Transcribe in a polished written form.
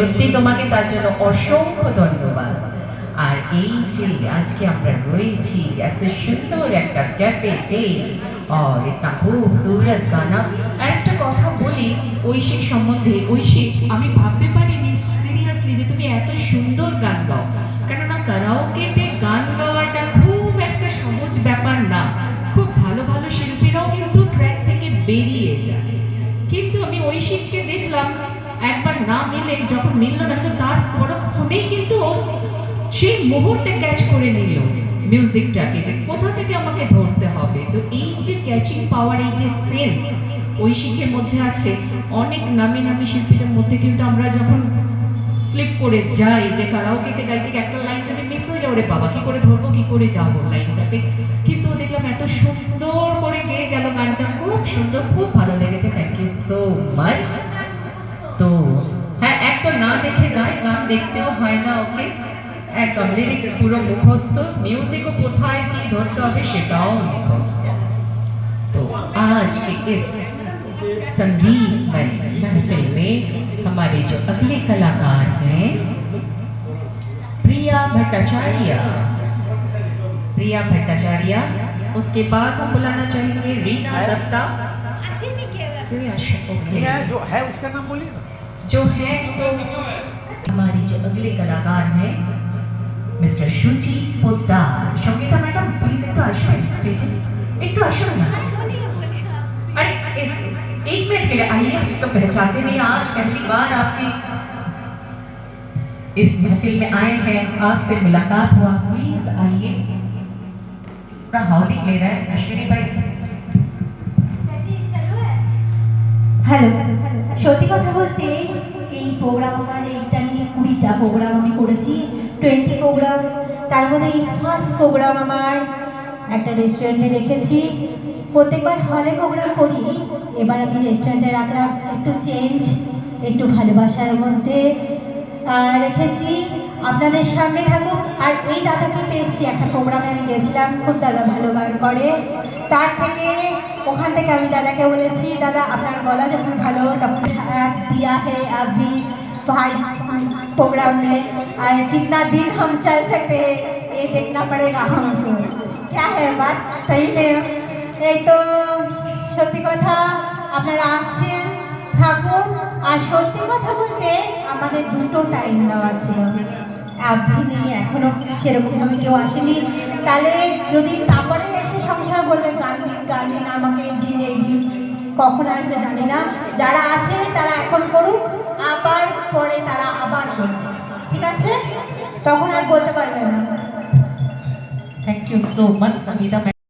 সত্যি তোমাকে তার জন্য অসংখ্য ধন্যবাদ। আর এই যে আজকে আমরা রয়েছি এত সুন্দর একটা ক্যাফেতে और इतना खूबसूरत गाना। আর একটা কথা বলি ঐশিক সম্বন্ধে, ঐশিক আমি ভাবতে পারিনি সিরিয়াসলি যে তুমি এত সুন্দর গান গাও, কেননা কারাওকেতে গান গাওয়াটা খুব একটা সহজ ব্যাপার না। খুব ভালো ভালো শিল্পীরাও কিন্তু ট্র্যাক থেকে বেরিয়ে যায়, কিন্তু আমি ঐশিককে দেখলাম একবার না মিলে যখন মিলল না, তো তার পরক্ষণেই কিন্তু সেই মুহূর্তে ক্যাচ করে নিল মিউজিকটাকে, যে কোথা থেকে আমাকে ধরতে হবে। তো এই যে ক্যাচিং পাওয়ার, এই যে সেন্স ঐশিকের মধ্যে আছে। অনেক নামি নামি শিল্পীদের মধ্যে কিন্তু আমরা যখন স্লিপ করে যাই যে কারাওকেতে গাইতে একটা লাইন যদি মিস হয়ে যায়, ওরে বাবা কি করে ধরবো, কি করে যাবো লাইনটাতে, কিন্তু দেখলাম এত সুন্দর করে গেয়ে গেল গানটা, খুব সুন্দর, খুব ভালো লেগেছে। Thank you so much. তো হ্যাঁ, এক তো না দেখে গায়, গান দেখতেও হয় না ওকে, একদম লিরিক্স পুরো মুখস্থ, মিউজিকও কোথায় কি ধরতে হবে সেটাও মুখস্থ। तो आज के इस संगीतमय महफिल में हमारे जो अगले कलाकार हैं प्रिया भट्टाचार्य, उसके बाद हम बुलाना चाहेंगे रीना दत्ता। जो है उसका नाम बोलिए ना। जो है तो हमारी जो अगले कलाकार हैं mister Shuchi Poddar. Sangeeta madam please एक तो आशा स्टेज एक तो आशा ना, अरे एक मिनट के लिए आइए, तो पहचानते नहीं, आज पहली बार आपकी इस महफिल में आए हैं, आपसे मुलाकात हुआ, प्लीज आइए। हाउलिंग ले रहा है अश्विनी भाई। হ্যালো, সত্যি কথা বলতে এই প্রোগ্রাম আমার এইটা নিয়ে 20টা প্রোগ্রাম আমি করেছি, 20 প্রোগ্রাম। তার মধ্যে এই ফার্স্ট প্রোগ্রাম আমার একটা রেস্টুরেন্টে রেখেছি। প্রত্যেকবার হলে প্রোগ্রাম করি, এবার আমি রেস্টুরেন্টে রাখলাম, একটু চেঞ্জ, একটু ভালোবাসার মধ্যে রেখেছি। আপনাদের সঙ্গে থাকুক। আর এই দাদাকে পেয়েছি একটা প্রোগ্রামে, আমি গেছিলাম, খুব দাদা ভালো গান করে। তার থেকে ওখান থেকে আমি দাদাকে বলেছি, দাদা আপনার গলা যখন ভালো তখন दिया है अभी भाई प्रोग्राम में, और कितना दिन हम चल सकते हैं ये देखना पड़ेगा हमको। क्या है बात सही में? এই তো সত্যি কথা, আপনারা আছেন, থাকুন। আর সত্যি কথা বলতে আমাদের দুটো টাইম দেওয়া ছিল, আপনি এখনো সেরকমভাবে কেউ আসেনি। তাহলে যদি তারপরে এসে সংসার বলবে গান দিন আমাকে এই দিন কখন আসবে জানি না। যারা আছে তারা এখন করুক, আবার পরে তারা আবার করবে, ঠিক আছে? তখন আর বলতে পারবে না। Thank you so much Sangeeta madam.